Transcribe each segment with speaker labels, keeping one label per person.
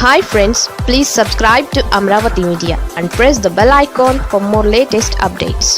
Speaker 1: Hi friends, please subscribe to Amravati Media and press the bell icon for more latest updates.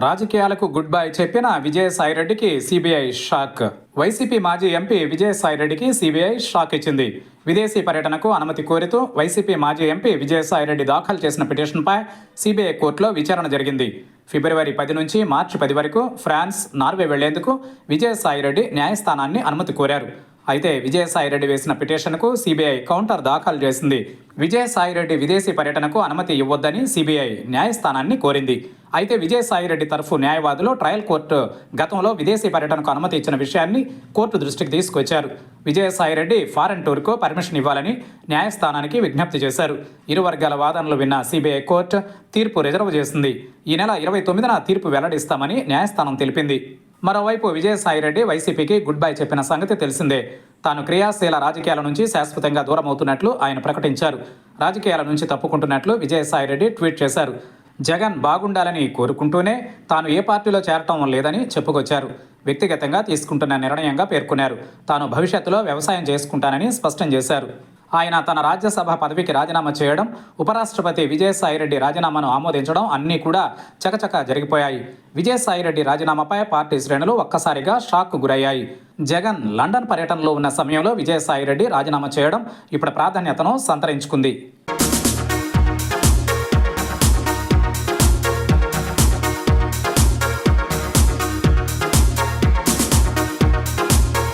Speaker 2: రాజకీయాలకు good bye చెప్పిన విజయసాయిరెడ్డికి CBI shock. YCP మాజీ MP విజయసాయిరెడ్డికి CBI shock ఇచ్చింది. విదేశీ పర్యటనకు అనుమతి కోరుతూ వైసీపీ మాజీ ఎంపీ విజయసాయిరెడ్డి దాఖలు చేసిన పిటిషన్పై సిబిఐ కోర్టులో విచారణ జరిగింది. ఫిబ్రవరి 10 నుంచి మార్చి 10 వరకు ఫ్రాన్స్, నార్వే వెళ్లేందుకు విజయసాయిరెడ్డి న్యాయస్థానాన్ని అనుమతి కోరారు. అయితే విజయసాయిరెడ్డి వేసిన పిటిషన్కు సిబిఐ కౌంటర్ దాఖలు చేసింది. విజయసాయిరెడ్డి విదేశీ పర్యటనకు అనుమతి ఇవ్వొద్దని సిబిఐ న్యాయస్థానాన్ని కోరింది. అయితే విజయసాయిరెడ్డి తరఫు న్యాయవాదులు ట్రయల్ కోర్టు గతంలో విదేశీ పర్యటనకు అనుమతి ఇచ్చిన విషయాన్ని కోర్టు దృష్టికి తీసుకొచ్చారు. విజయసాయిరెడ్డి ఫారెన్ టూర్కు పర్మిషన్ ఇవ్వాలని న్యాయస్థానానికి విజ్ఞప్తి చేశారు. ఇరు వర్గాల వాదనలు విన్న సిబిఐ కోర్టు తీర్పు రిజర్వ్ చేసింది. ఈ నెల 29న తీర్పు వెల్లడిస్తామని న్యాయస్థానం తెలిపింది. మరోవైపు విజయసాయిరెడ్డి వైసీపీకి గుడ్ బై చెప్పిన సంగతి తెలిసిందే. తాను క్రియాశీల రాజకీయాల నుంచి శాశ్వతంగా దూరమవుతున్నట్లు ఆయన ప్రకటించారు. రాజకీయాల నుంచి తప్పుకుంటున్నట్లు విజయసాయిరెడ్డి ట్వీట్ చేశారు. జగన్ బాగుండాలని కోరుకుంటూనే తాను ఏ పార్టీలో చేరటం లేదని చెప్పుకొచ్చారు. వ్యక్తిగతంగా తీసుకుంటున్న నిర్ణయంగా పేర్కొన్నారు. తాను భవిష్యత్తులో వ్యవసాయం చేసుకుంటానని స్పష్టం చేశారు. ఆయన తన రాజ్యసభ పదవికి రాజీనామా చేయడం, ఉపరాష్ట్రపతి విజయసాయిరెడ్డి రాజీనామాను ఆమోదించడం అన్నీ కూడా చకచకా జరిగిపోయాయి. విజయసాయిరెడ్డి రాజీనామాపై పార్టీ శ్రేణులు ఒక్కసారిగా షాక్కు గురయ్యాయి. జగన్ లండన్ పర్యటనలో ఉన్న సమయంలో విజయసాయిరెడ్డి రాజీనామా చేయడం ఇప్పుడు ప్రాధాన్యతను సంతరించుకుంది.